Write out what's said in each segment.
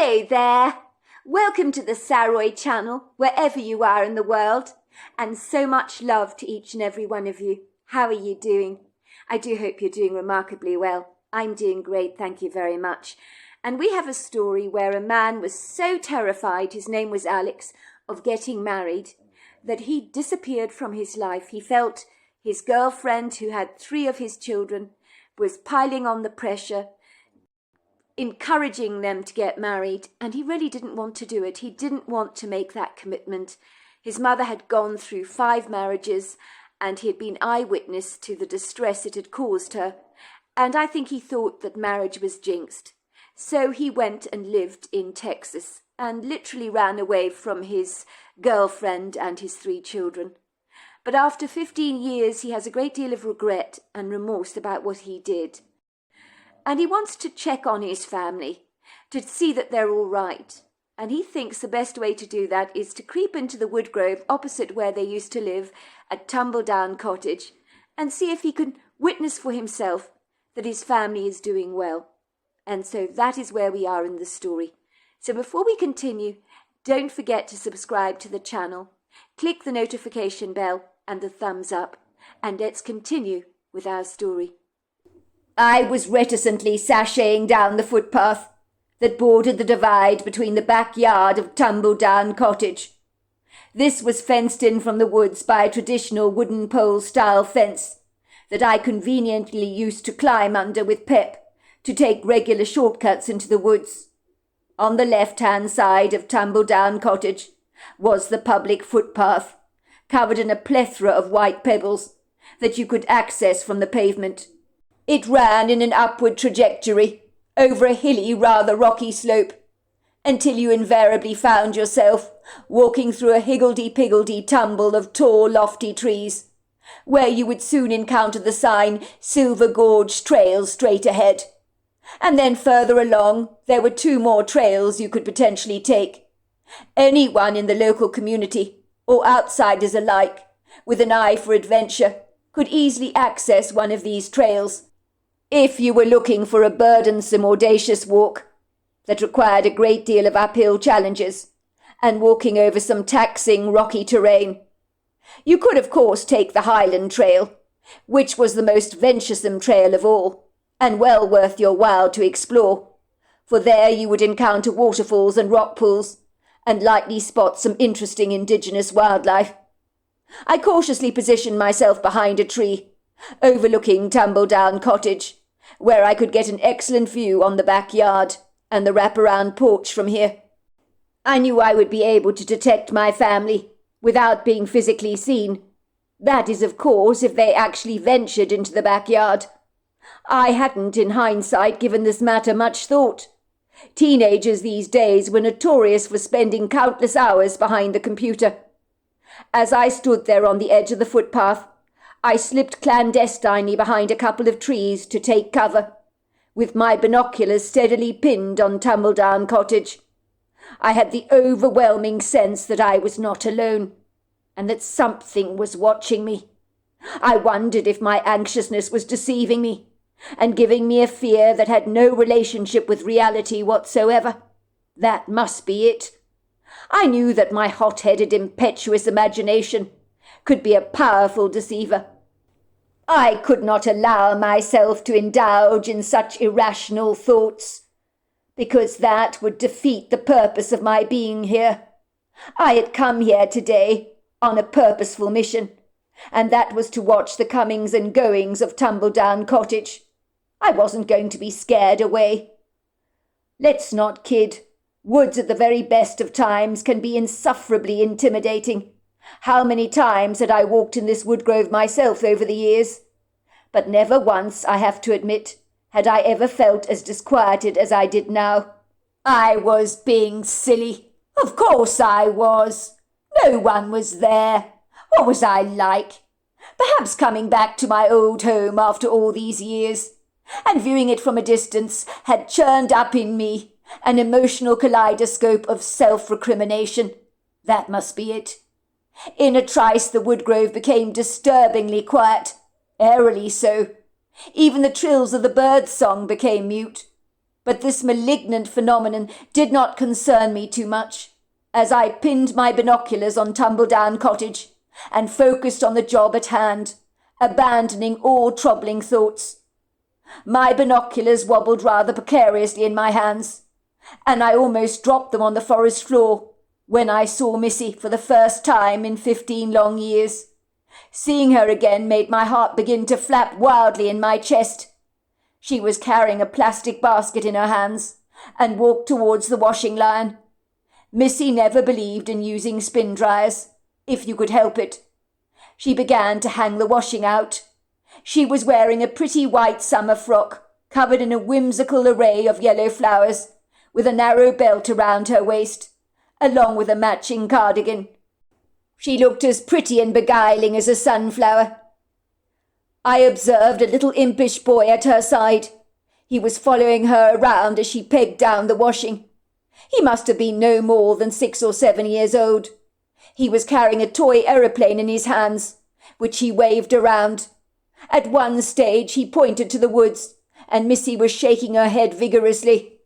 Hello there! Welcome to the Saroy channel, wherever you are in the world, and so much love to each and every one of you. How are you doing? I do hope you're doing remarkably well. I'm doing great, thank you very much. And we have a story where a man was so terrified, his name was Alex, of getting married, that he disappeared from his life. He felt his girlfriend, who had 3 of his children, was piling on the pressure, encouraging them to get married, and he really didn't want to do it. He didn't want to make that commitment. His mother had gone through 5 marriages, and he had been eyewitness to the distress it had caused her, and I think he thought that marriage was jinxed. So he went and lived in Texas, and literally ran away from his girlfriend and his 3 children. But after 15 years, he has a great deal of regret and remorse about what he did. And he wants to check on his family, to see that they're all right. And he thinks the best way to do that is to creep into the wood grove opposite where they used to live at Tumbledown Cottage, and see if he can witness for himself that his family is doing well. And so that is where we are in the story. So before we continue, don't forget to subscribe to the channel, click the notification bell and the thumbs up, and let's continue with our story. I was reticently sashaying down the footpath that bordered the divide between the backyard of Tumbledown Cottage. This was fenced in from the woods by a traditional wooden pole-style fence that I conveniently used to climb under with Pep to take regular shortcuts into the woods. On the left-hand side of Tumbledown Cottage was the public footpath, covered in a plethora of white pebbles that you could access from the pavement. It ran in an upward trajectory over a hilly, rather rocky slope, until you invariably found yourself walking through a higgledy-piggledy tumble of tall, lofty trees, where you would soon encounter the sign Silver Gorge Trail straight ahead. And then further along, there were 2 more trails you could potentially take. Anyone in the local community, or outsiders alike, with an eye for adventure, could easily access one of these trails, if you were looking for a burdensome, audacious walk that required a great deal of uphill challenges and walking over some taxing, rocky terrain. You could, of course, take the Highland Trail, which was the most venturesome trail of all, and well worth your while to explore, for there you would encounter waterfalls and rock pools, and likely spot some interesting indigenous wildlife. I cautiously positioned myself behind a tree, overlooking Tumbledown Cottage, where I could get an excellent view on the backyard and the wraparound porch from here. I knew I would be able to detect my family without being physically seen. That is, of course, if they actually ventured into the backyard. I hadn't, in hindsight, given this matter much thought. Teenagers these days were notorious for spending countless hours behind the computer. As I stood there on the edge of the footpath, I slipped clandestinely behind a couple of trees to take cover, with my binoculars steadily pinned on Tumbledown Cottage. I had the overwhelming sense that I was not alone, and that something was watching me. I wondered if my anxiousness was deceiving me, and giving me a fear that had no relationship with reality whatsoever. That must be it. I knew that my hot-headed, impetuous imagination could be a powerful deceiver. I could not allow myself to indulge in such irrational thoughts, because that would defeat the purpose of my being here. I had come here today on a purposeful mission, and that was to watch the comings and goings of Tumbledown Cottage. I wasn't going to be scared away. Let's not kid. Woods at the very best of times can be insufferably intimidating. How many times had I walked in this woodgrove myself over the years? But never once, I have to admit, had I ever felt as disquieted as I did now. I was being silly. Of course I was. No one was there. What was I like? Perhaps coming back to my old home after all these years, and viewing it from a distance, had churned up in me an emotional kaleidoscope of self-recrimination. That must be it. In a trice the woodgrove became disturbingly quiet, eerily so. Even the trills of the bird song became mute. But this malignant phenomenon did not concern me too much, as I pinned my binoculars on Tumbledown Cottage and focused on the job at hand, abandoning all troubling thoughts. My binoculars wobbled rather precariously in my hands, and I almost dropped them on the forest floor when I saw Missy for the first time in 15 long years. Seeing her again made my heart begin to flap wildly in my chest. She was carrying a plastic basket in her hands and walked towards the washing line. Missy never believed in using spin dryers, if you could help it. She began to hang the washing out. She was wearing a pretty white summer frock, covered in a whimsical array of yellow flowers, with a narrow belt around her waist, along with a matching cardigan. She looked as pretty and beguiling as a sunflower. I observed a little impish boy at her side. He was following her around as she pegged down the washing. He must have been no more than 6 or 7 years old. He was carrying a toy aeroplane in his hands, which he waved around. At one stage he pointed to the woods, and Missy was shaking her head vigorously.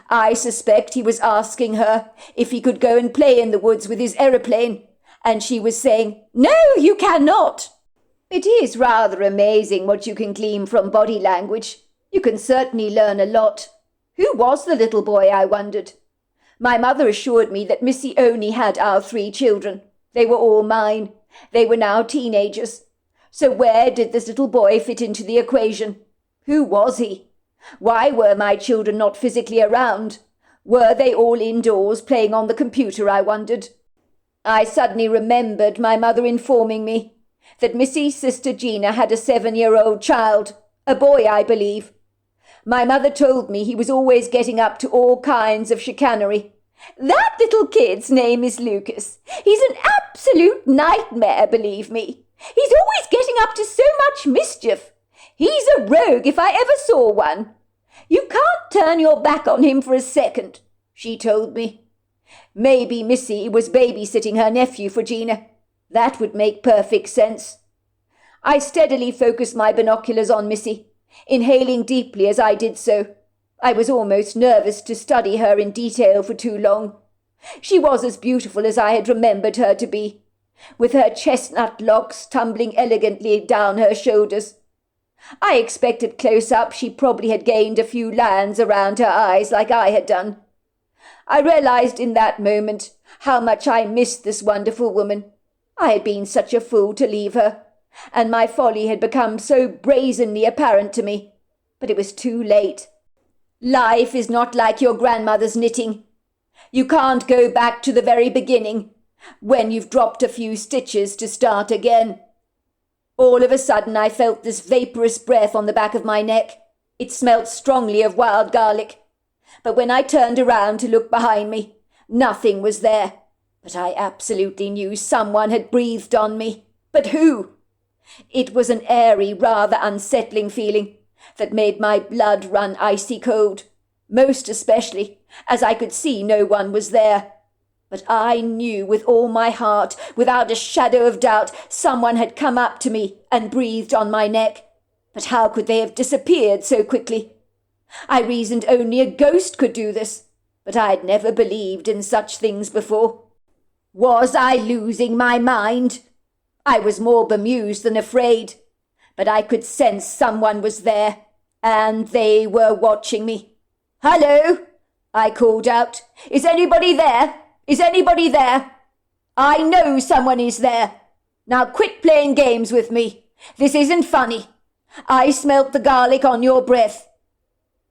I suspect he was asking her if he could go and play in the woods with his aeroplane, and she was saying, "No, you cannot." It is rather amazing what you can glean from body language. You can certainly learn a lot. Who was the little boy, I wondered? My mother assured me that Missy only had our 3 children. They were all mine. They were now teenagers. So where did this little boy fit into the equation? Who was he? Why were my children not physically around? Were they all indoors playing on the computer, I wondered. I suddenly remembered my mother informing me that Missy's sister Gina had a 7-year-old child, a boy, I believe. My mother told me he was always getting up to all kinds of chicanery. "That little kid's name is Lucas. He's an absolute nightmare, believe me. He's always getting up to so much mischief. He's a rogue if I ever saw one. You can't turn your back on him for a second," she told me. Maybe Missy was babysitting her nephew for Gina. That would make perfect sense. I steadily focused my binoculars on Missy, inhaling deeply as I did so. I was almost nervous to study her in detail for too long. She was as beautiful as I had remembered her to be, with her chestnut locks tumbling elegantly down her shoulders. I expected close up she probably had gained a few lines around her eyes like I had done. I realized in that moment how much I missed this wonderful woman. I had been such a fool to leave her, and my folly had become so brazenly apparent to me. But it was too late. Life is not like your grandmother's knitting. You can't go back to the very beginning, when you've dropped a few stitches to start again. All of a sudden I felt this vaporous breath on the back of my neck. It smelt strongly of wild garlic. But when I turned around to look behind me, nothing was there. But I absolutely knew someone had breathed on me. But who? It was an airy, rather unsettling feeling that made my blood run icy cold, most especially as I could see no one was there. But I knew with all my heart, without a shadow of doubt, someone had come up to me and breathed on my neck. But how could they have disappeared so quickly? I reasoned only a ghost could do this, but I had never believed in such things before. Was I losing my mind? I was more bemused than afraid, but I could sense someone was there, and they were watching me. "Hello!" I called out. "Is anybody there? Is anybody there? I know someone is there. Now quit playing games with me. This isn't funny. I smelt the garlic on your breath."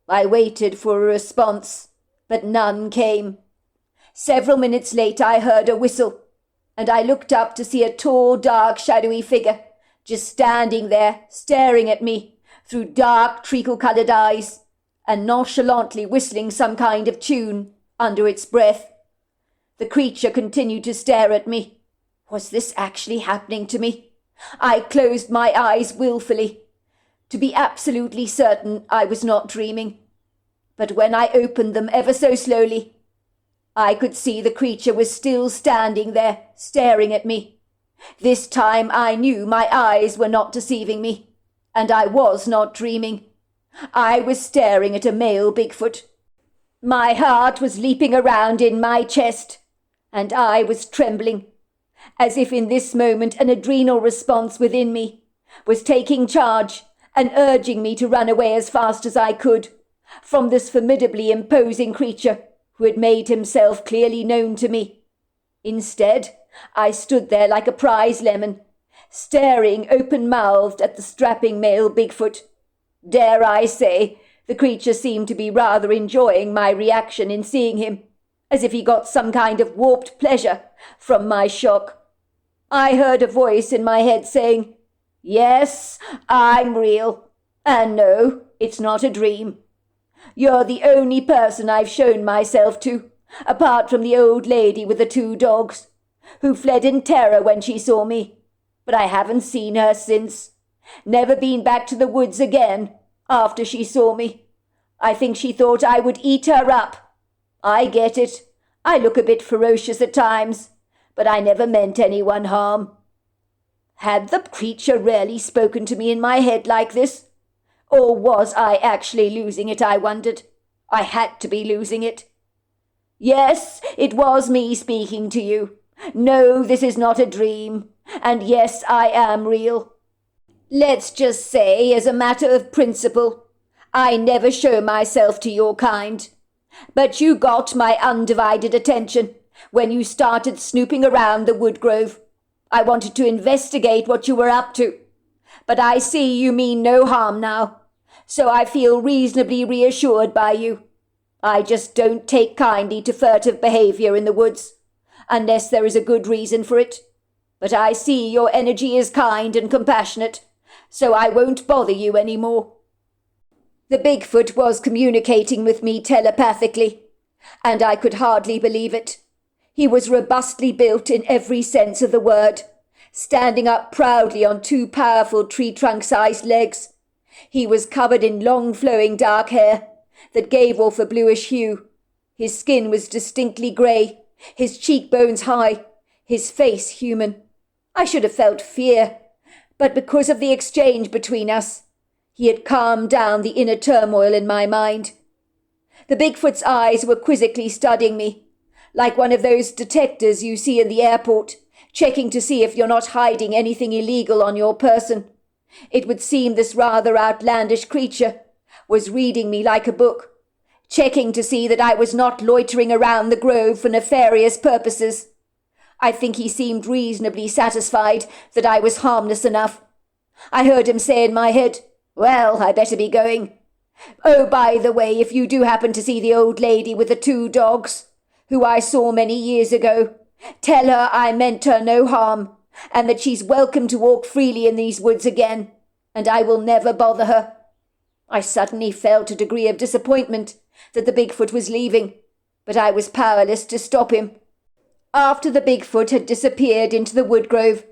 I waited for a response, but none came. Several minutes later I heard a whistle, and I looked up to see a tall, dark, shadowy figure just standing there, staring at me through dark, treacle-coloured eyes, and nonchalantly whistling some kind of tune under its breath. The creature continued to stare at me. Was this actually happening to me? I closed my eyes willfully, to be absolutely certain I was not dreaming. But when I opened them ever so slowly, I could see the creature was still standing there, staring at me. This time I knew my eyes were not deceiving me, and I was not dreaming. I was staring at a male Bigfoot, My heart was leaping around in my chest, and I was trembling, as if in this moment an adrenal response within me was taking charge and urging me to run away as fast as I could from this formidably imposing creature who had made himself clearly known to me. Instead, I stood there like a prize lemon, staring open-mouthed at the strapping male Bigfoot. Dare I say, the creature seemed to be rather enjoying my reaction in seeing him, as if he got some kind of warped pleasure from my shock. I heard a voice in my head saying, "Yes, I'm real, and no, it's not a dream. You're the only person I've shown myself to, apart from the old lady with the 2 dogs, who fled in terror when she saw me. But I haven't seen her since. Never been back to the woods again after she saw me. I think she thought I would eat her up. I get it. I look a bit ferocious at times, but I never meant anyone harm." Had the creature really spoken to me in my head like this? Or was I actually losing it, I wondered. I had to be losing it. "Yes, it was me speaking to you. No, this is not a dream. And yes, I am real. Let's just say, as a matter of principle, I never show myself to your kind. But you got my undivided attention when you started snooping around the wood grove. I wanted to investigate what you were up to. But I see you mean no harm now, so I feel reasonably reassured by you. I just don't take kindly to furtive behavior in the woods, unless there is a good reason for it. But I see your energy is kind and compassionate, so I won't bother you any more." The Bigfoot was communicating with me telepathically, and I could hardly believe it. He was robustly built in every sense of the word, standing up proudly on 2 powerful tree-trunk-sized legs. He was covered in long flowing dark hair that gave off a bluish hue. His skin was distinctly grey, his cheekbones high, his face human. I should have felt fear, but because of the exchange between us, he had calmed down the inner turmoil in my mind. The Bigfoot's eyes were quizzically studying me, like one of those detectives you see in the airport, checking to see if you're not hiding anything illegal on your person. It would seem this rather outlandish creature was reading me like a book, checking to see that I was not loitering around the grove for nefarious purposes. I think he seemed reasonably satisfied that I was harmless enough. I heard him say in my head, "Well, I better be going. Oh, by the way, if you do happen to see the old lady with the 2 dogs, who I saw many years ago, tell her I meant her no harm, and that she's welcome to walk freely in these woods again, and I will never bother her." I suddenly felt a degree of disappointment that the Bigfoot was leaving, but I was powerless to stop him. After the Bigfoot had disappeared into the woodgrove,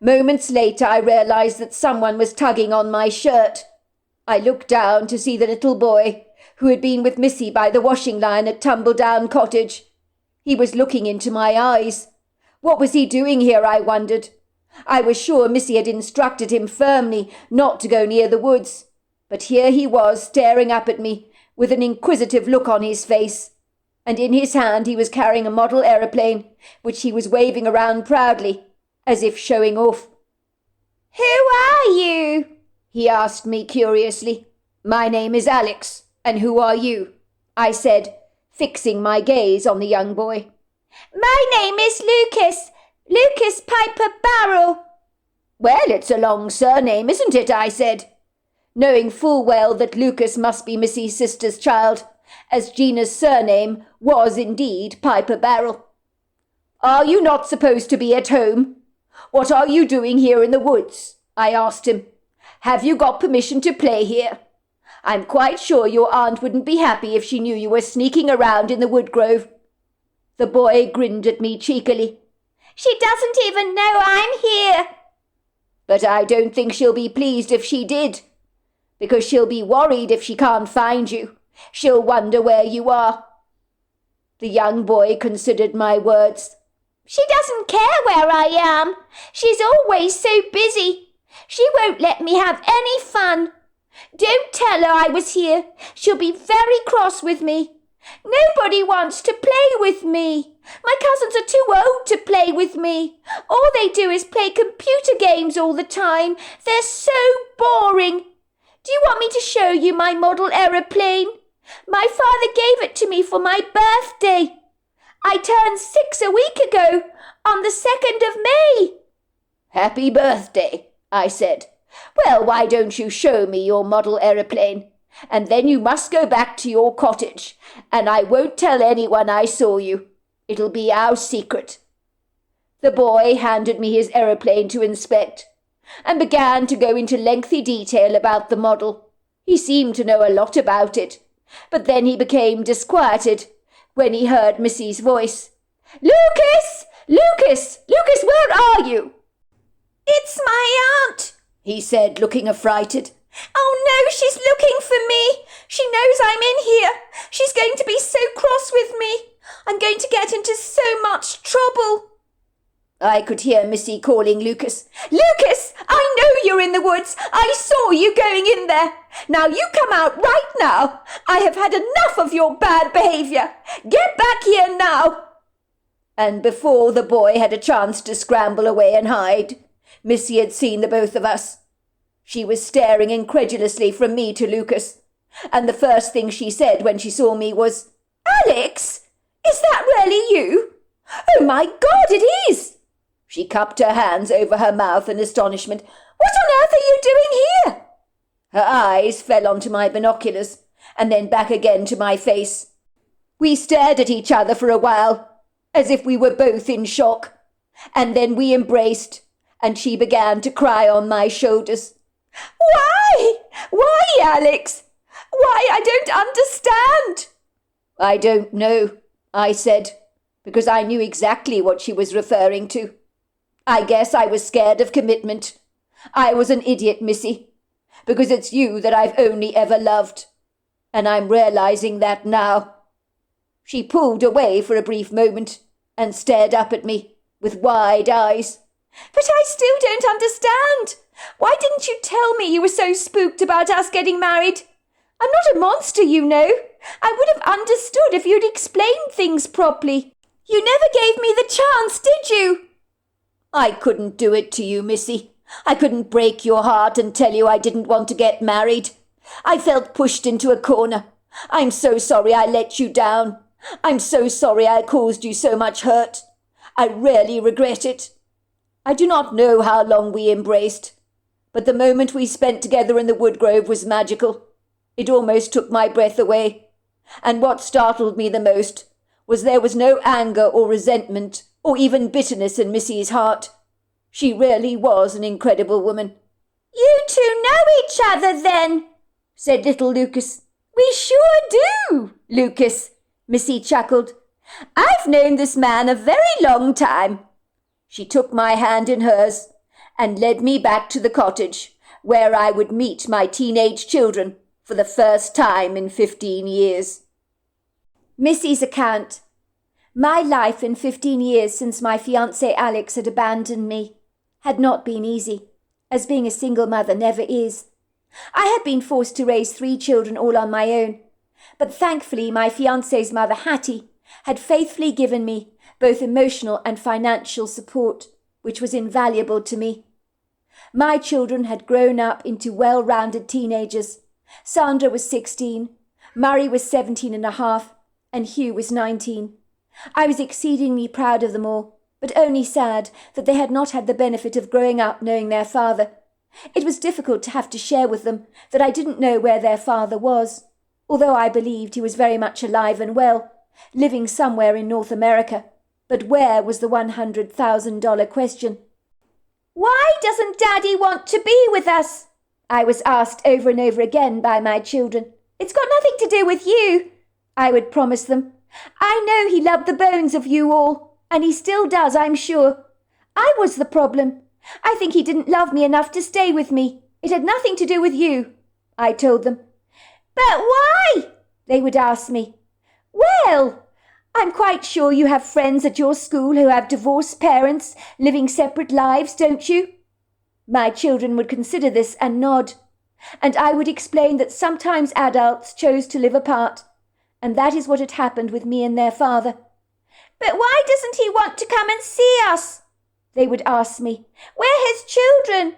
moments later I realized that someone was tugging on my shirt. I looked down to see the little boy who had been with Missy by the washing line at Tumbledown Cottage. He was looking into my eyes. What was he doing here, I wondered? I was sure Missy had instructed him firmly not to go near the woods, but here he was staring up at me with an inquisitive look on his face, and in his hand he was carrying a model aeroplane, which he was waving around proudly, as if showing off. "Who are you?" he asked me curiously. "My name is Alex, and who are you?" I said, fixing my gaze on the young boy. "My name is Lucas. Lucas Piper Barrel." "Well, it's a long surname, isn't it?" I said, knowing full well that Lucas must be Missy's sister's child, as Gina's surname was indeed Piper Barrel. "Are you not supposed to be at home? What are you doing here in the woods?" I asked him. "Have you got permission to play here? I'm quite sure your aunt wouldn't be happy if she knew you were sneaking around in the woodgrove." The boy grinned at me cheekily. "She doesn't even know I'm here." "But I don't think she'll be pleased if she did, because she'll be worried if she can't find you. She'll wonder where you are." The young boy considered my words. "She doesn't care where I am. She's always so busy. She won't let me have any fun. Don't tell her I was here. She'll be very cross with me. Nobody wants to play with me. My cousins are too old to play with me. All they do is play computer games all the time. They're so boring. Do you want me to show you my model aeroplane? My father gave it to me for my birthday. I turned 6 a week ago, on the 2nd of May. Happy birthday, I said. Well, why don't you show me your model aeroplane? And then you must go back to your cottage, and I won't tell anyone I saw you. It'll be our secret. The boy handed me his aeroplane to inspect, and began to go into lengthy detail about the model. He seemed to know a lot about it, but then he became disquieted when he heard Missy's voice. Lucas! Lucas! Lucas, where are you? It's my aunt, he said, looking affrighted. Oh no, she's looking for me. She knows I'm in here. She's going to be so cross with me. I'm going to get into so much trouble. I could hear Missy calling Lucas. Lucas, I know you're in the woods. I saw you going in there. Now you come out right now. I have had enough of your bad behaviour. Get back here now. And before the boy had a chance to scramble away and hide, Missy had seen the both of us. She was staring incredulously from me to Lucas, and the first thing she said when she saw me was, Alex, is that really you? Oh my God, it is! She cupped her hands over her mouth in astonishment. What on earth are you doing here? Her eyes fell onto my binoculars, and then back again to my face. We stared at each other for a while, as if we were both in shock, and then we embraced, and she began to cry on my shoulders. Why? Why, Alex? Why? I don't understand. I don't know, I said, because I knew exactly what she was referring to. I guess I was scared of commitment. I was an idiot, Missy, because it's you that I've only ever loved, and I'm realizing that now. She pulled away for a brief moment and stared up at me with wide eyes. But I still don't understand. Why didn't you tell me you were so spooked about us getting married? I'm not a monster, you know. I would have understood if you'd explained things properly. You never gave me the chance, did you? I couldn't do it to you, Missy. I couldn't break your heart and tell you I didn't want to get married. I felt pushed into a corner. I'm so sorry I let you down. I'm so sorry I caused you so much hurt. I really regret it. I do not know how long we embraced, but the moment we spent together in the wood grove was magical. It almost took my breath away. And what startled me the most was there was no anger or resentment or even bitterness in Missy's heart. She really was an incredible woman. You two know each other then, said little Lucas. We sure do, Lucas, Missy chuckled. I've known this man a very long time. She took my hand in hers and led me back to the cottage, where I would meet my teenage children for the first time in 15 years. Missy's account. My life in 15 years since my fiancé Alex had abandoned me had not been easy, as being a single mother never is. I had been forced to raise 3 children all on my own, but thankfully my fiancé's mother Hattie had faithfully given me both emotional and financial support, which was invaluable to me. My children had grown up into well-rounded teenagers. Sandra was 16, Murray was 17 and a half, and Hugh was 19. I was exceedingly proud of them all, but only sad that they had not had the benefit of growing up knowing their father. It was difficult to have to share with them that I didn't know where their father was, although I believed he was very much alive and well, living somewhere in North America. But where was the $100,000 question? Why doesn't Daddy want to be with us? I was asked over and over again by my children. It's got nothing to do with you, I would promise them. I know he loved the bones of you all, and he still does, I'm sure. I was the problem. I think he didn't love me enough to stay with me. It had nothing to do with you, I told them. But why? They would ask me. Well, I'm quite sure you have friends at your school who have divorced parents living separate lives, don't you? My children would consider this and nod, and I would explain that sometimes adults chose to live apart, and that is what had happened with me and their father. "But why doesn't he want to come and see us?" they would ask me. "We're his children."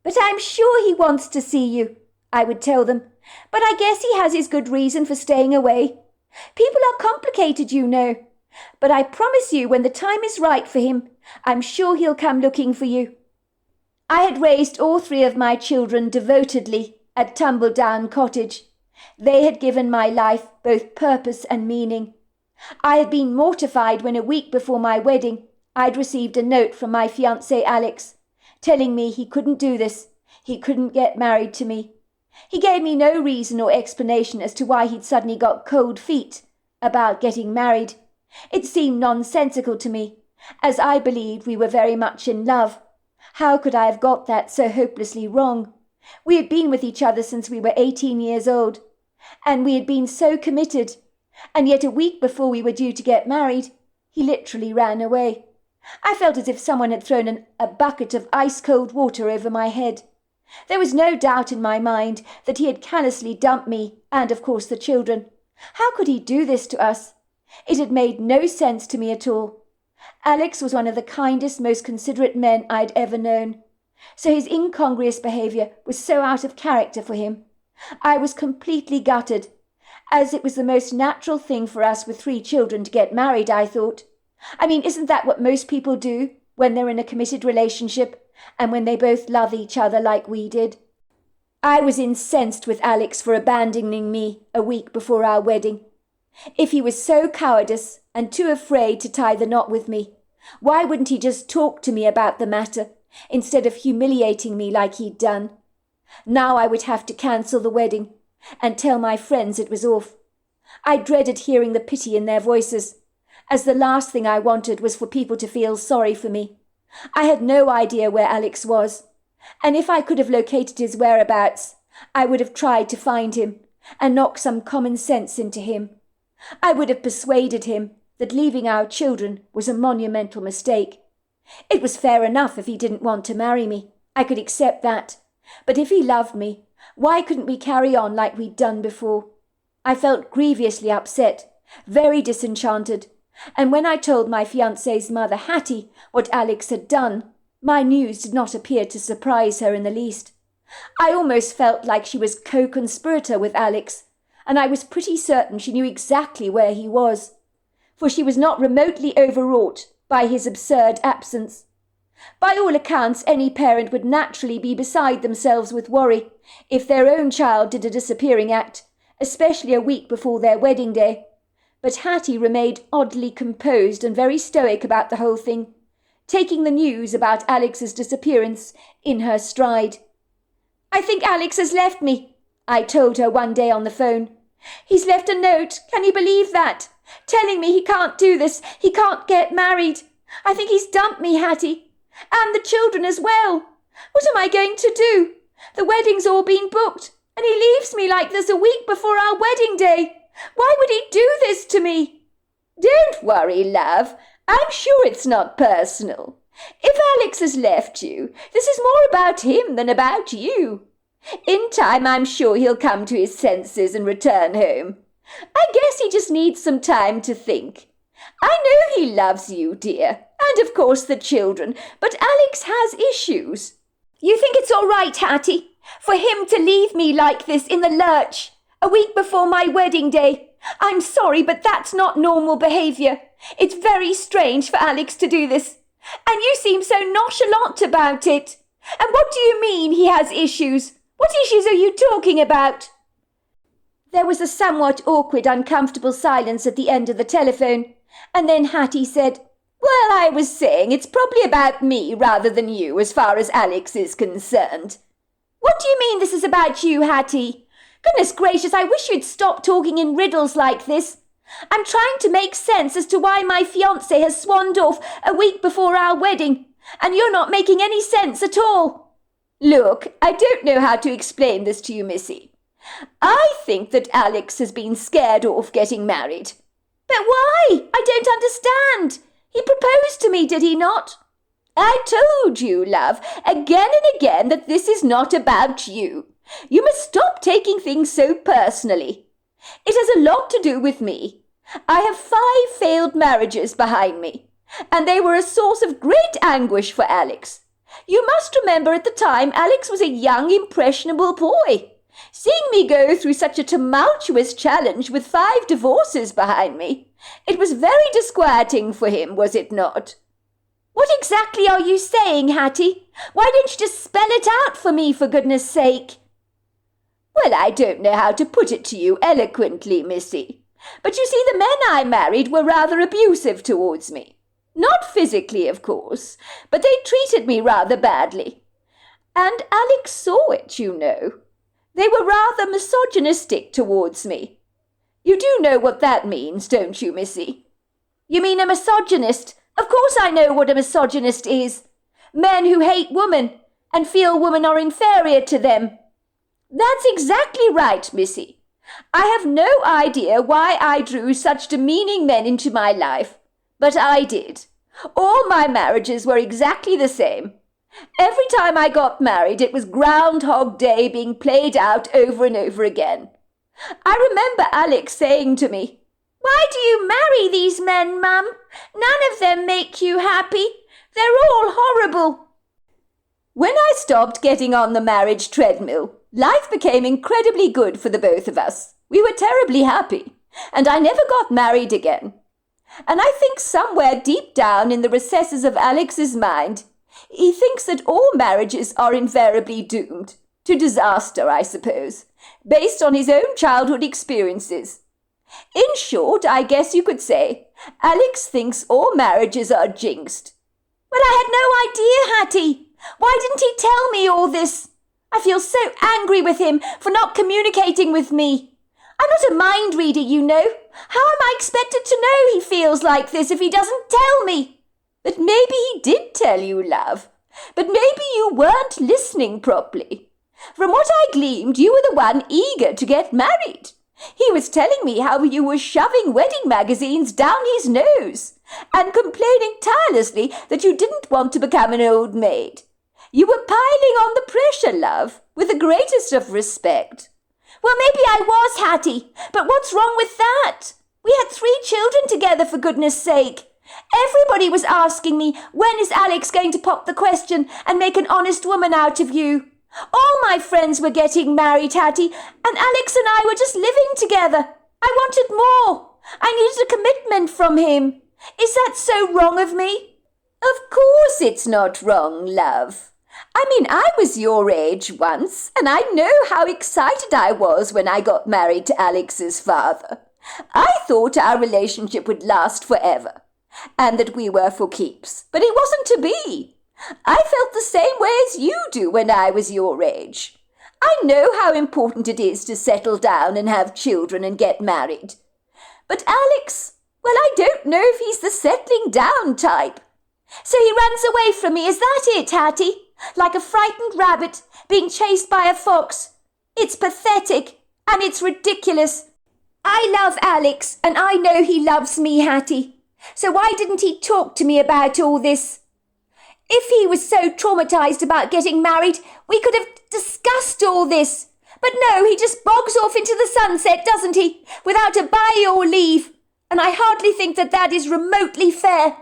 "But I'm sure he wants to see you," I would tell them. "But I guess he has his good reason for staying away. People are complicated, you know. But I promise you, when the time is right for him, I'm sure he'll come looking for you." I had raised all 3 of my children devotedly at Tumbledown Cottage. They had given my life both purpose and meaning. I had been mortified when a week before my wedding I'd received a note from my fiancé Alex, telling me he couldn't do this, he couldn't get married to me. He gave me no reason or explanation as to why he'd suddenly got cold feet about getting married. It seemed nonsensical to me, as I believed we were very much in love. How could I have got that so hopelessly wrong? We had been with each other since we were 18 years old, and we had been so committed, and yet a week before we were due to get married, he literally ran away. I felt as if someone had thrown a bucket of ice-cold water over my head. There was no doubt in my mind that he had callously dumped me and, of course, the children. How could he do this to us? It had made no sense to me at all. Alex was one of the kindest, most considerate men I'd ever known. So his incongruous behaviour was so out of character for him. I was completely gutted, as it was the most natural thing for us with 3 children to get married, I thought. I mean, isn't that what most people do when they're in a committed relationship and when they both love each other like we did? I was incensed with Alex for abandoning me a week before our wedding. If he was so cowardice and too afraid to tie the knot with me, why wouldn't he just talk to me about the matter instead of humiliating me like he'd done? Now I would have to cancel the wedding and tell my friends it was off. I dreaded hearing the pity in their voices, as the last thing I wanted was for people to feel sorry for me. I had no idea where Alex was, and if I could have located his whereabouts, I would have tried to find him and knock some common sense into him. I would have persuaded him that leaving our children was a monumental mistake. It was fair enough if he didn't want to marry me. I could accept that. But if he loved me, why couldn't we carry on like we'd done before? I felt grievously upset, very disenchanted, and when I told my fiancé's mother, Hattie, what Alex had done, my news did not appear to surprise her in the least. I almost felt like she was co-conspirator with Alex, and I was pretty certain she knew exactly where he was, for she was not remotely overwrought by his absurd absence. By all accounts, any parent would naturally be beside themselves with worry if their own child did a disappearing act, especially a week before their wedding day. But Hattie remained oddly composed and very stoic about the whole thing, taking the news about Alex's disappearance in her stride. "I think Alex has left me," I told her one day on the phone. "He's left a note, can you believe that? Telling me he can't do this, he can't get married. I think he's dumped me, Hattie. And the children as well. What am I going to do? The wedding's all been booked, and he leaves me like this a week before our wedding day. Why would he do this to me?" "Don't worry, love. I'm sure it's not personal. If Alex has left you, this is more about him than about you. In time, I'm sure he'll come to his senses and return home. I guess he just needs some time to think. I know he loves you, dear, and of course the children, but Alex has issues." "You think it's all right, Hattie, for him to leave me like this in the lurch a week before my wedding day? I'm sorry, but that's not normal behaviour. It's very strange for Alex to do this, and you seem so nonchalant about it. And what do you mean he has issues? What issues are you talking about?" There was a somewhat awkward, uncomfortable silence at the end of the telephone, and then Hattie said, "Well, I was saying it's probably about me rather than you as far as Alex is concerned." "What do you mean this is about you, Hattie? Goodness gracious, I wish you'd stop talking in riddles like this. I'm trying to make sense as to why my fiancé has swanned off a week before our wedding, and you're not making any sense at all." "Look, I don't know how to explain this to you, Missy. I think that Alex has been scared off getting married." "But why? I don't understand. He proposed to me, did he not?" "I told you, love, again and again that this is not about you. You must stop taking things so personally. It has a lot to do with me. I have 5 failed marriages behind me, and they were a source of great anguish for Alex. You must remember at the time Alex was a young, impressionable boy. Seeing me go through such a tumultuous challenge with 5 divorces behind me, it was very disquieting for him, was it not? What exactly are you saying, Hattie? Why don't you just spell it out for me, for goodness sake? Well, I don't know how to put it to you eloquently, Missy. But you see, the men I married were rather abusive towards me. Not physically, of course, but they treated me rather badly. And Alex saw it, you know. They were rather misogynistic towards me. You do know what that means, don't you, Missy? You mean a misogynist? Of course I know what a misogynist is. Men who hate women and feel women are inferior to them. That's exactly right, Missy. I have no idea why I drew such demeaning men into my life, but I did. All my marriages were exactly the same. Every time I got married, it was Groundhog Day being played out over and over again. I remember Alex saying to me, "Why do you marry these men, Mum? None of them make you happy. They're all horrible." When I stopped getting on the marriage treadmill, life became incredibly good for the both of us. We were terribly happy, and I never got married again. And I think somewhere deep down in the recesses of Alex's mind, he thinks that all marriages are invariably doomed to disaster, I suppose, based on his own childhood experiences. In short, I guess you could say, Alex thinks all marriages are jinxed. Well, I had no idea, Hattie. Why didn't he tell me all this? I feel so angry with him for not communicating with me. I'm not a mind reader, you know. How am I expected to know he feels like this if he doesn't tell me? But maybe he did tell you, love. But maybe you weren't listening properly. From what I gleaned, you were the one eager to get married. He was telling me how you were shoving wedding magazines down his nose and complaining tirelessly that you didn't want to become an old maid. You were piling on the pressure, love, with the greatest of respect. Well, maybe I was, Hattie, but what's wrong with that? We had 3 children together, for goodness sake. Everybody was asking me, when is Alex going to pop the question and make an honest woman out of you? All my friends were getting married, Hattie, and Alex and I were just living together. I wanted more. I needed a commitment from him. Is that so wrong of me? Of course it's not wrong, love. I mean, I was your age once, and I know how excited I was when I got married to Alex's father. I thought our relationship would last forever, and that we were for keeps, but it wasn't to be. I felt the same way as you do when I was your age. I know how important it is to settle down and have children and get married. But Alex, well, I don't know if he's the settling down type. So he runs away from me, is that it, Hattie? Like a frightened rabbit being chased by a fox. It's pathetic, and it's ridiculous. I love Alex, and I know he loves me, Hattie. So why didn't he talk to me about all this? If he was so traumatized about getting married, we could have discussed all this. But no, he just bogs off into the sunset, doesn't he, without a bye or leave. And I hardly think that that is remotely fair.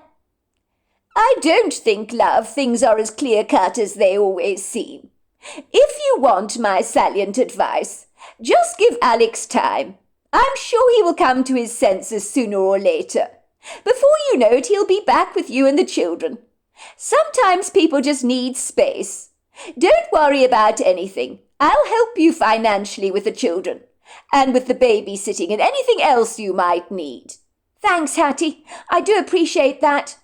I don't think, love, things are as clear-cut as they always seem. If you want my salient advice, just give Alex time. I'm sure he will come to his senses sooner or later. Before you know it, he'll be back with you and the children. Sometimes people just need space. Don't worry about anything. I'll help you financially with the children, and with the babysitting and anything else you might need. Thanks, Hattie. I do appreciate that.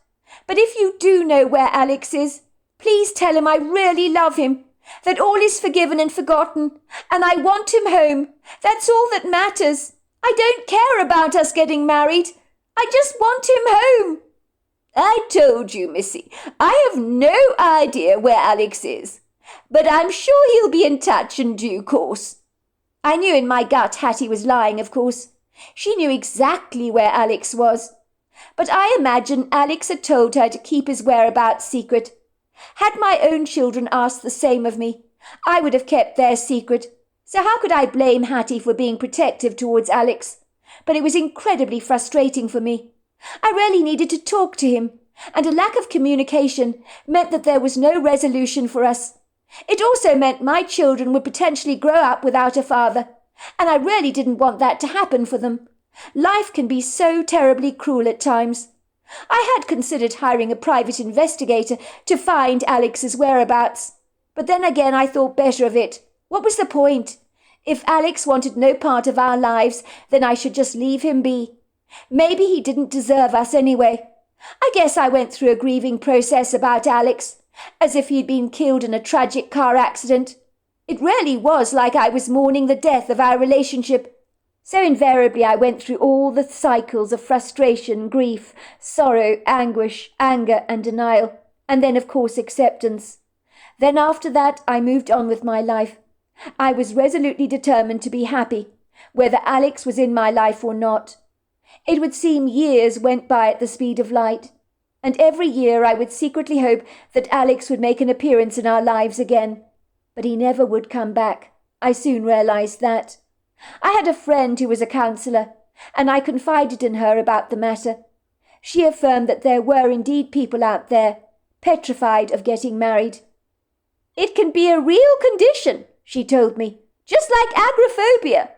But if you do know where Alex is, please tell him I really love him, that all is forgiven and forgotten, and I want him home. That's all that matters. I don't care about us getting married. I just want him home. I told you, Missy, I have no idea where Alex is, but I'm sure he'll be in touch in due course. I knew in my gut Hattie was lying, of course. She knew exactly where Alex was. But I imagine Alex had told her to keep his whereabouts secret. Had my own children asked the same of me, I would have kept their secret. So how could I blame Hattie for being protective towards Alex? But it was incredibly frustrating for me. I really needed to talk to him, and a lack of communication meant that there was no resolution for us. It also meant my children would potentially grow up without a father, and I really didn't want that to happen for them. Life can be so terribly cruel at times. I had considered hiring a private investigator to find Alex's whereabouts, but then again I thought better of it. What was the point? If Alex wanted no part of our lives, then I should just leave him be. Maybe he didn't deserve us anyway. I guess I went through a grieving process about Alex, as if he'd been killed in a tragic car accident. It really was like I was mourning the death of our relationship. So invariably I went through all the cycles of frustration, grief, sorrow, anguish, anger and denial, and then of course acceptance. Then after that I moved on with my life. I was resolutely determined to be happy, whether Alex was in my life or not. It would seem years went by at the speed of light, and every year I would secretly hope that Alex would make an appearance in our lives again. But he never would come back. I soon realized that. I had a friend who was a counsellor, and I confided in her about the matter. She affirmed that there were indeed people out there, petrified of getting married. "It can be a real condition," she told me, "just like agoraphobia.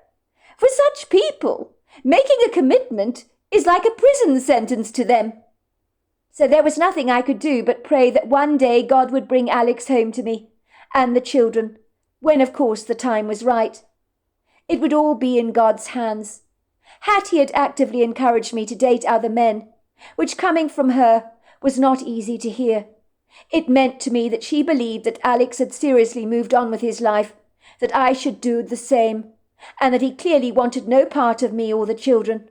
For such people, making a commitment is like a prison sentence to them." So there was nothing I could do but pray that one day God would bring Alex home to me, and the children, when of course the time was right. It would all be in God's hands. Hattie had actively encouraged me to date other men, which coming from her was not easy to hear. It meant to me that she believed that Alex had seriously moved on with his life, that I should do the same, and that he clearly wanted no part of me or the children,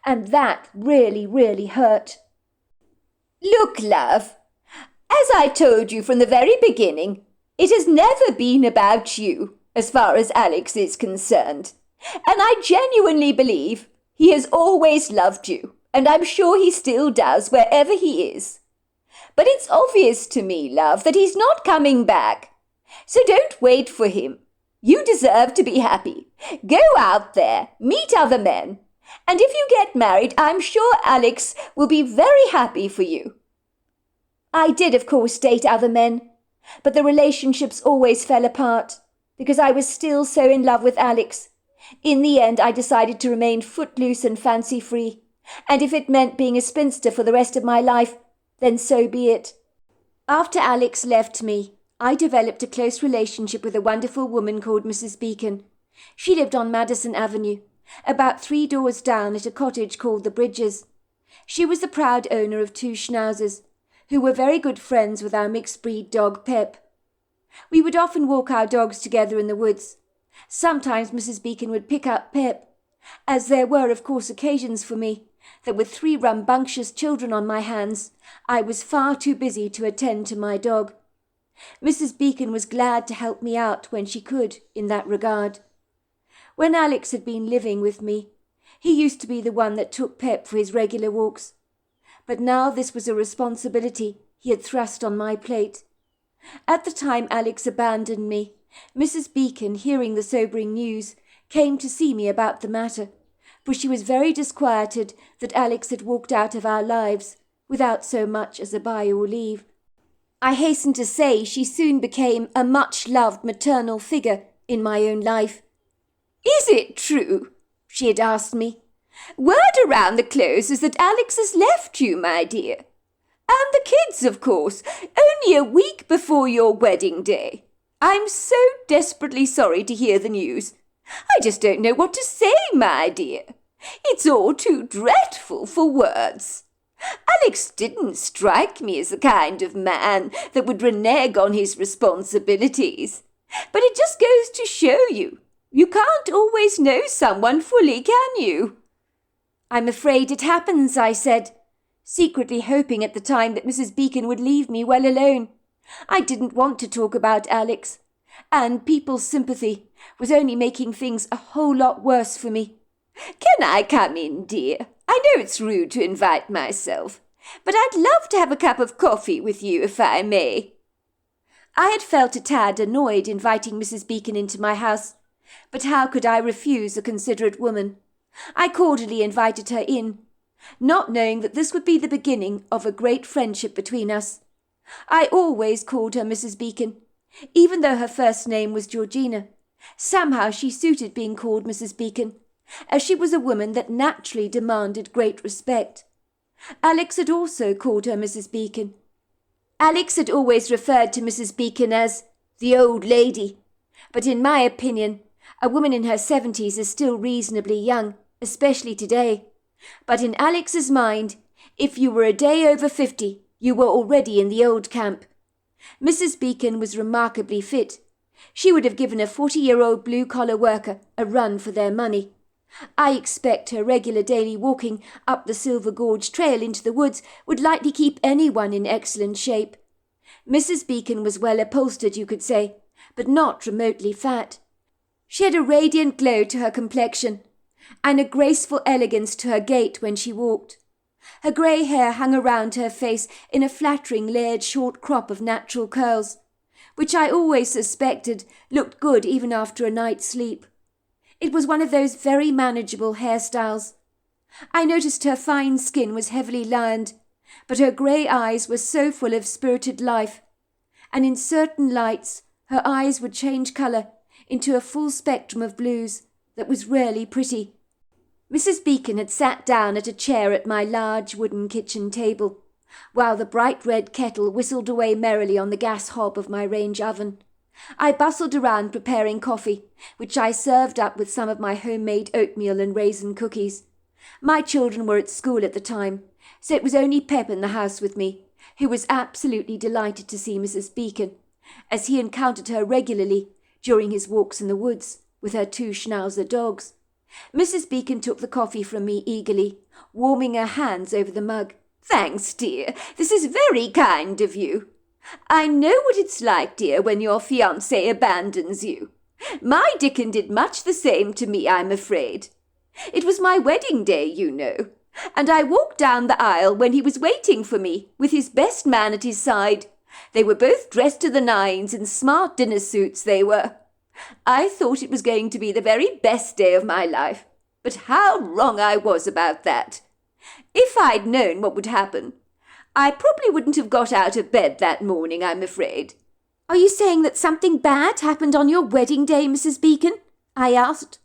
and that really, really hurt. "Look, love, as I told you from the very beginning, it has never been about you, as far as Alex is concerned, and I genuinely believe he has always loved you, and I'm sure he still does wherever he is. But it's obvious to me, love, that he's not coming back, so don't wait for him. You deserve to be happy. Go out there, meet other men, and if you get married, I'm sure Alex will be very happy for you." I did, of course, date other men, but the relationships always fell apart, because I was still so in love with Alex. In the end, I decided to remain footloose and fancy-free, and if it meant being a spinster for the rest of my life, then so be it. After Alex left me, I developed a close relationship with a wonderful woman called Mrs. Beacon. She lived on Madison Avenue, about 3 doors down at a cottage called the Bridges. She was the proud owner of 2 schnauzers, who were very good friends with our mixed-breed dog Pep. We would often walk our dogs together in the woods. Sometimes Mrs. Beacon would pick up Pep, as there were, of course, occasions for me that with 3 rambunctious children on my hands, I was far too busy to attend to my dog. Mrs. Beacon was glad to help me out when she could in that regard. When Alex had been living with me, he used to be the one that took Pep for his regular walks. But now this was a responsibility he had thrust on my plate. At the time Alex abandoned me, Mrs. Beacon, hearing the sobering news, came to see me about the matter, for she was very disquieted that Alex had walked out of our lives without so much as a bye or leave. I hasten to say she soon became a much-loved maternal figure in my own life. "Is it true?" she had asked me. "Word around the close is that Alex has left you, my dear. And the kids, of course, only a week before your wedding day. I'm so desperately sorry to hear the news. I just don't know what to say, my dear. It's all too dreadful for words. Alex didn't strike me as the kind of man that would renege on his responsibilities. But it just goes to show you, you can't always know someone fully, can you?" "I'm afraid it happens," I said, secretly hoping at the time that Mrs. Beacon would leave me well alone. I didn't want to talk about Alex, and people's sympathy was only making things a whole lot worse for me. "Can I come in, dear? I know it's rude to invite myself, but I'd love to have a cup of coffee with you if I may." I had felt a tad annoyed inviting Mrs. Beacon into my house, But how could I refuse a considerate woman? I cordially invited her in, not knowing that this would be the beginning of a great friendship between us. I always called her Mrs. Beacon, even though her first name was Georgina. Somehow she suited being called Mrs. Beacon, as she was a woman that naturally demanded great respect. Alex had also called her Mrs. Beacon. Alex had always referred to Mrs. Beacon as the old lady, but in my opinion, a woman in her 70s is still reasonably young, especially today. But in Alex's mind, if you were a day over 50, you were already in the old camp. Mrs. Beacon was remarkably fit. She would have given a 40-year-old blue-collar worker a run for their money. I expect her regular daily walking up the Silver Gorge Trail into the woods would likely keep anyone in excellent shape. Mrs. Beacon was well upholstered, you could say, but not remotely fat. She had a radiant glow to her complexion, and a graceful elegance to her gait when she walked. Her grey hair hung around her face in a flattering layered short crop of natural curls, which I always suspected looked good even after a night's sleep. It was one of those very manageable hairstyles. I noticed her fine skin was heavily lined, but her grey eyes were so full of spirited life, and in certain lights her eyes would change colour into a full spectrum of blues that was really pretty. Mrs. Beacon had sat down at a chair at my large wooden kitchen table, while the bright red kettle whistled away merrily on the gas hob of my range oven. I bustled around preparing coffee, which I served up with some of my homemade oatmeal and raisin cookies. My children were at school at the time, so it was only Pep in the house with me, who was absolutely delighted to see Mrs. Beacon, as he encountered her regularly during his walks in the woods with her 2 Schnauzer dogs. Mrs. Beacon took the coffee from me eagerly, warming her hands over the mug. "Thanks, dear. This is very kind of you. I know what it's like, dear, when your fiancé abandons you. My Dickon did much the same to me, I'm afraid. It was my wedding day, you know, and I walked down the aisle when he was waiting for me, with his best man at his side. They were both dressed to the nines in smart dinner suits, they were. I thought it was going to be the very best day of my life, but how wrong I was about that. If I'd known what would happen, I probably wouldn't have got out of bed that morning, I'm afraid." "Are you saying that something bad happened on your wedding day, Mrs. Beacon?" I asked.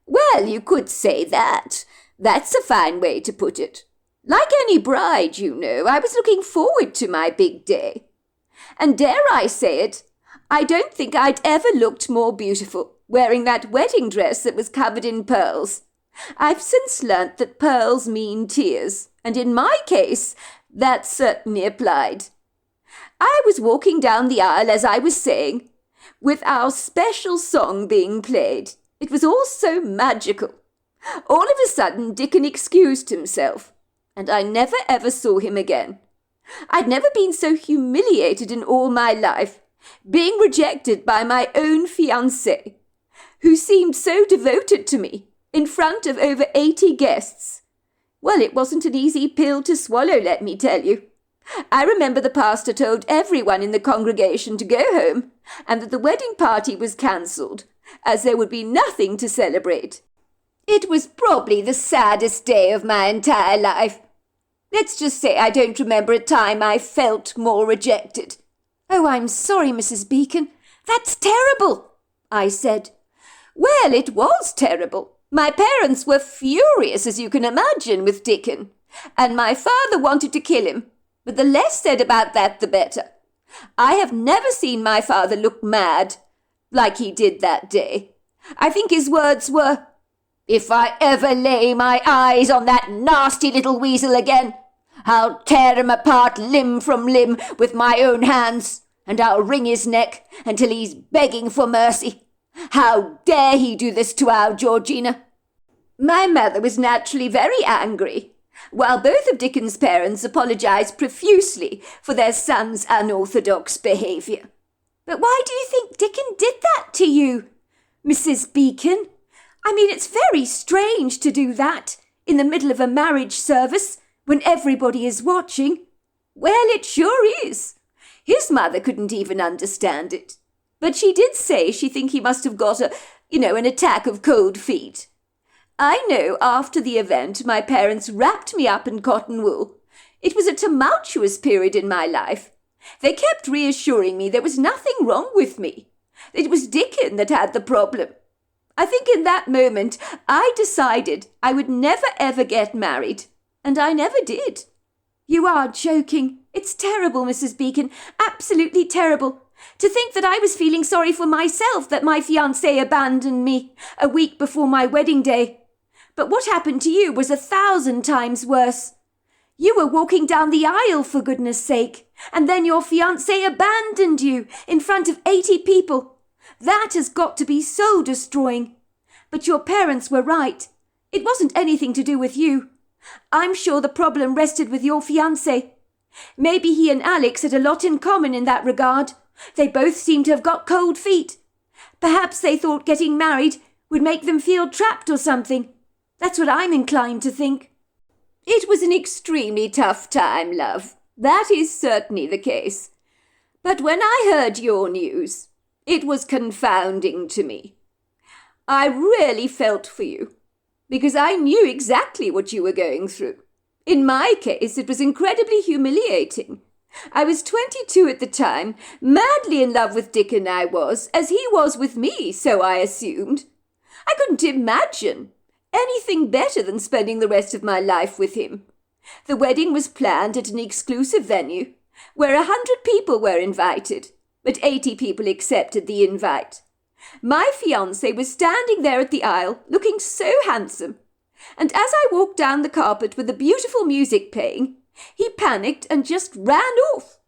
"Well, you could say that. That's a fine way to put it. Like any bride, you know, I was looking forward to my big day. And dare I say it, I don't think I'd ever looked more beautiful, wearing that wedding dress that was covered in pearls. I've since learnt that pearls mean tears, and in my case, that certainly applied. I was walking down the aisle, as I was saying, with our special song being played. It was all so magical. All of a sudden, Dickon excused himself, and I never ever saw him again. I'd never been so humiliated in all my life, being rejected by my own fiancé, who seemed so devoted to me, in front of over 80 guests. Well, it wasn't an easy pill to swallow, let me tell you. I remember the pastor told everyone in the congregation to go home, and that the wedding party was cancelled, as there would be nothing to celebrate. It was probably the saddest day of my entire life. Let's just say I don't remember a time I felt more rejected." "Oh, I'm sorry, Mrs. Beacon. That's terrible," I said. "Well, it was terrible. My parents were furious, as you can imagine, with Dickon, and my father wanted to kill him, but the less said about that, the better. I have never seen my father look mad like he did that day. I think his words were, 'If I ever lay my eyes on that nasty little weasel again, I'll tear him apart limb from limb with my own hands, and I'll wring his neck until he's begging for mercy. How dare he do this to our Georgina?' My mother was naturally very angry, while both of Dickon's parents apologised profusely for their son's unorthodox behaviour." "But why do you think Dickon did that to you, Mrs. Beacon? I mean, it's very strange to do that in the middle of a marriage service when everybody is watching." "Well, it sure is. His mother couldn't even understand it. But she did say she think he must have got a An attack of cold feet. I know after the event my parents wrapped me up in cotton wool. It was a tumultuous period in my life. They kept reassuring me there was nothing wrong with me. It was Dickon that had the problem. I think in that moment I decided I would never ever get married, and I never did. You are joking. It's terrible, Mrs. Beacon, absolutely terrible. To think that I was feeling sorry for myself that my fiancé abandoned me a week before my wedding day. But what happened to you was 1,000 times worse. You were walking down the aisle, for goodness sake, and then your fiancé abandoned you in front of 80 people. That has got to be so destroying. But your parents were right. It wasn't anything to do with you. I'm sure the problem rested with your fiancé. Maybe he and Alex had a lot in common in that regard. They both seem to have got cold feet. Perhaps they thought getting married would make them feel trapped or something. That's what I'm inclined to think. It was an extremely tough time, love. That is certainly the case. But when I heard your news, it was confounding to me. I really felt for you, because I knew exactly what you were going through. In my case, it was incredibly humiliating. I was 22 at the time, madly in love with Dickon I was, as he was with me, so I assumed. I couldn't imagine anything better than spending the rest of my life with him. The wedding was planned at an exclusive venue, where 100 people were invited, but 80 people accepted the invite. My fiancé was standing there at the aisle, looking so handsome, and as I walked down the carpet with the beautiful music playing, he panicked and just ran off.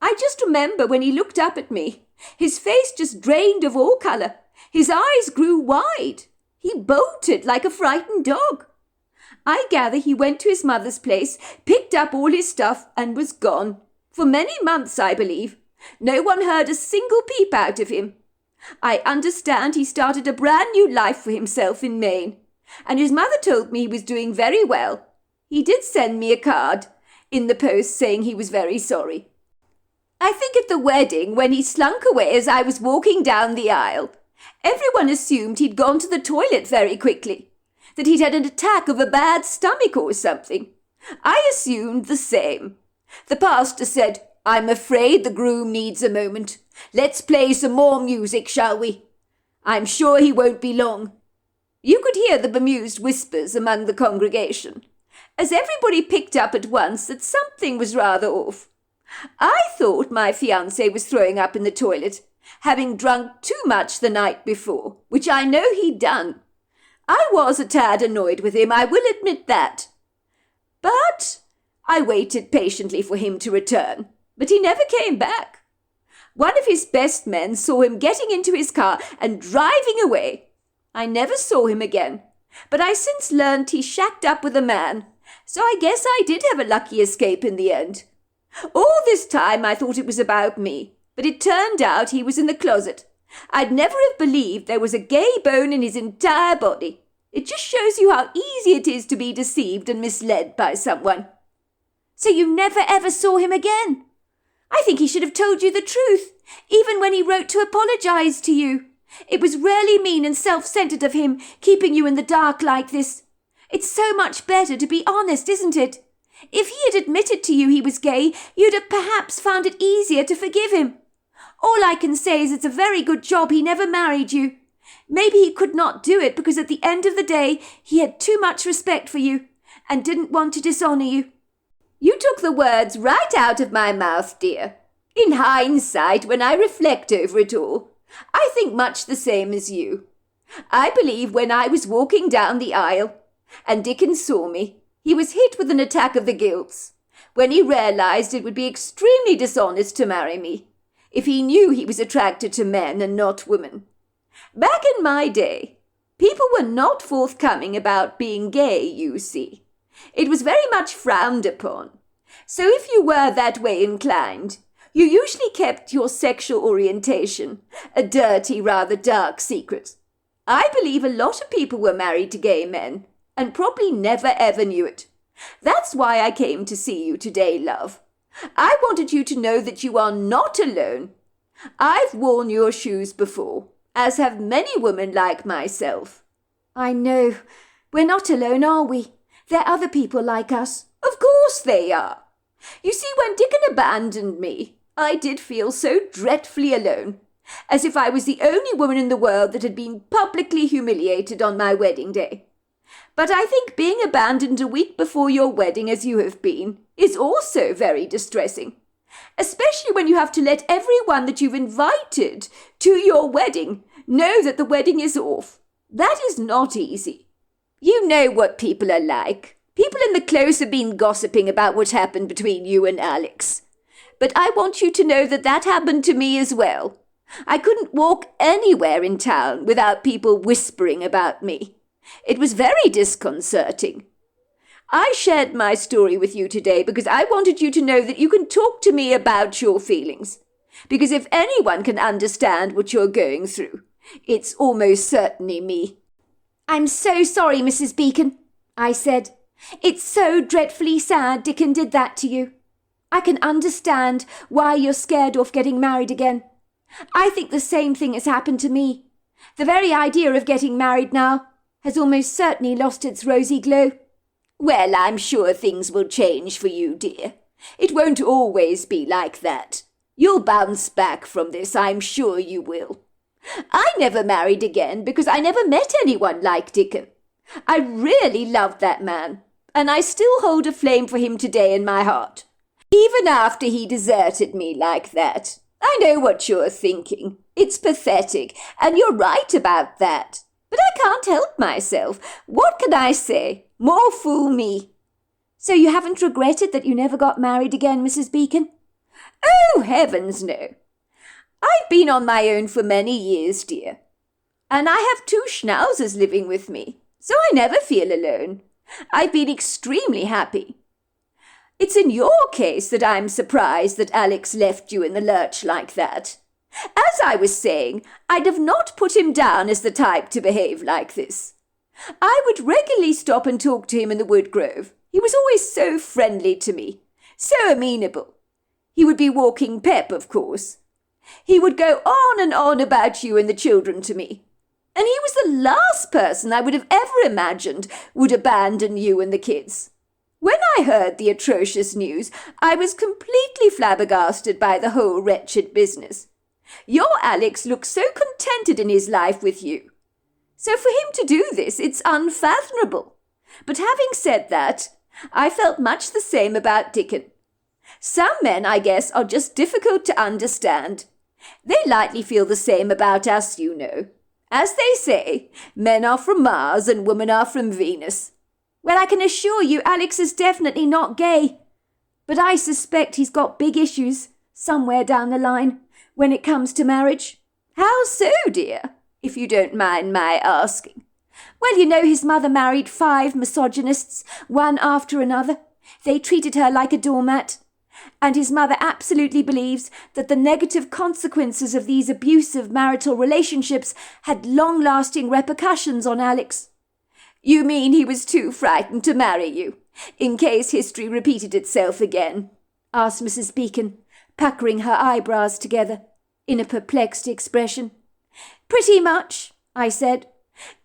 I just remember when he looked up at me, his face just drained of all colour. His eyes grew wide. He bolted like a frightened dog. I gather he went to his mother's place, picked up all his stuff, and was gone. For many months, I believe. No one heard a single peep out of him. I understand he started a brand new life for himself in Maine, and his mother told me he was doing very well. He did send me a card in the post saying he was very sorry. I think at the wedding, when he slunk away as I was walking down the aisle, everyone assumed he'd gone to the toilet very quickly, that he'd had an attack of a bad stomach or something. I assumed the same. The pastor said, "I'm afraid the groom needs a moment. Let's play some more music, shall we? I'm sure he won't be long." You could hear the bemused whispers among the congregation, as everybody picked up at once that something was rather off. I thought my fiancé was throwing up in the toilet, having drunk too much the night before, which I know he'd done. I was a tad annoyed with him, I will admit that. But I waited patiently for him to return, but he never came back. One of his best men saw him getting into his car and driving away. I never saw him again, but I since learned he shacked up with a man, so I guess I did have a lucky escape in the end. All this time I thought it was about me, but it turned out he was in the closet. I'd never have believed there was a gay bone in his entire body. It just shows you how easy it is to be deceived and misled by someone. So you never ever saw him again? I think he should have told you the truth, even when he wrote to apologize to you. It was really mean and self-centered of him, keeping you in the dark like this. It's so much better to be honest, isn't it? If he had admitted to you he was gay, you'd have perhaps found it easier to forgive him. All I can say is it's a very good job he never married you. Maybe he could not do it because at the end of the day he had too much respect for you and didn't want to dishonour you. You took the words right out of my mouth, dear. In hindsight, when I reflect over it all, I think much the same as you. I believe when I was walking down the aisle and Dickon saw me, he was hit with an attack of the guilts when he realized it would be extremely dishonest to marry me if he knew he was attracted to men and not women. Back in my day, people were not forthcoming about being gay, you see. It was very much frowned upon. So if you were that way inclined, you usually kept your sexual orientation a dirty, rather dark secret. I believe a lot of people were married to gay men and probably never ever knew it. That's why I came to see you today, love. I wanted you to know that you are not alone. I've worn your shoes before, as have many women like myself." "I know. We're not alone, are we? There are other people like us." "Of course they are. You see, when Dickon abandoned me, I did feel so dreadfully alone, as if I was the only woman in the world that had been publicly humiliated on my wedding day. But I think being abandoned a week before your wedding, as you have been, is also very distressing, especially when you have to let everyone that you've invited to your wedding know that the wedding is off. That is not easy. You know what people are like. People in the close have been gossiping about what happened between you and Alex. But I want you to know that that happened to me as well. I couldn't walk anywhere in town without people whispering about me. It was very disconcerting. I shared my story with you today because I wanted you to know that you can talk to me about your feelings. Because if anyone can understand what you're going through, it's almost certainly me." "I'm so sorry, Mrs. Beacon," I said. "It's so dreadfully sad Dickon did that to you. I can understand why you're scared of getting married again. I think the same thing has happened to me. The very idea of getting married now has almost certainly lost its rosy glow." "Well, I'm sure things will change for you, dear. It won't always be like that. You'll bounce back from this, I'm sure you will. I never married again because I never met anyone like Dickon. I really loved that man, and I still hold a flame for him today in my heart. Even after he deserted me like that. I know what you're thinking. It's pathetic, and you're right about that. But I can't help myself. What can I say? More fool me." "So you haven't regretted that you never got married again, Mrs. Beacon?" "Oh, heavens, no. I've been on my own for many years, dear. And I have 2 schnauzers living with me, so I never feel alone. I've been extremely happy. It's in your case that I'm surprised that Alex left you in the lurch like that. As I was saying, I'd have not put him down as the type to behave like this. I would regularly stop and talk to him in the wood grove. He was always so friendly to me, so amenable. He would be walking Pep, of course. He would go on and on about you and the children to me. And he was the last person I would have ever imagined would abandon you and the kids. When I heard the atrocious news, I was completely flabbergasted by the whole wretched business. Your Alex looks so contented in his life with you. So for him to do this, it's unfathomable. But having said that, I felt much the same about Dickon. Some men, I guess, are just difficult to understand. They lightly feel the same about us, you know. As they say, men are from Mars and women are from Venus. Well, I can assure you Alex is definitely not gay. But I suspect he's got big issues somewhere down the line when it comes to marriage." "How so, dear, if you don't mind my asking?" "Well, you know his mother married 5 misogynists, one after another. They treated her like a doormat. And his mother absolutely believes that the negative consequences of these abusive marital relationships had long-lasting repercussions on Alex." "You mean he was too frightened to marry you, in case history repeated itself again?" asked Mrs. Beacon, puckering her eyebrows together in a perplexed expression. "Pretty much," I said.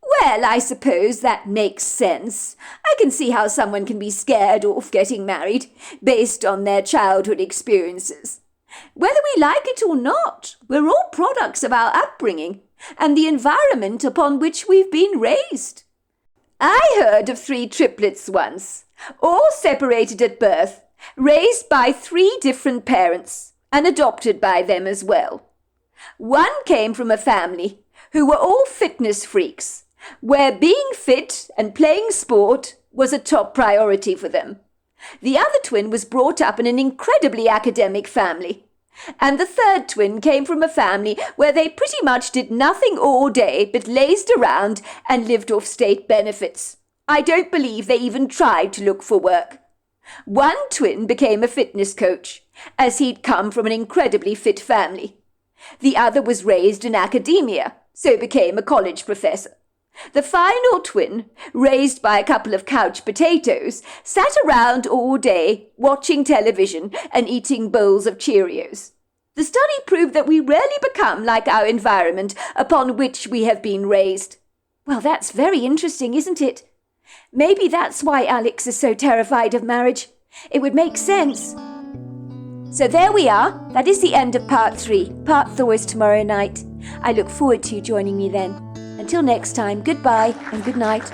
"Well, I suppose that makes sense. I can see how someone can be scared off getting married, based on their childhood experiences. Whether we like it or not, we're all products of our upbringing and the environment upon which we've been raised. I heard of 3 triplets once, all separated at birth, raised by 3 different parents, and adopted by them as well. One came from a family who were all fitness freaks, where being fit and playing sport was a top priority for them. The other twin was brought up in an incredibly academic family. And the third twin came from a family where they pretty much did nothing all day but lazed around and lived off state benefits. I don't believe they even tried to look for work. One twin became a fitness coach, as he'd come from an incredibly fit family. The other was raised in academia, so became a college professor. The final twin, raised by a couple of couch potatoes, sat around all day watching television and eating bowls of Cheerios. The study proved that we rarely become like our environment upon which we have been raised. Well, that's very interesting, isn't it? Maybe that's why Alex is so terrified of marriage. It would make sense. So there we are. That is the end of part 3. Part 4 is tomorrow night. I look forward to you joining me then. Until next time, goodbye and good night.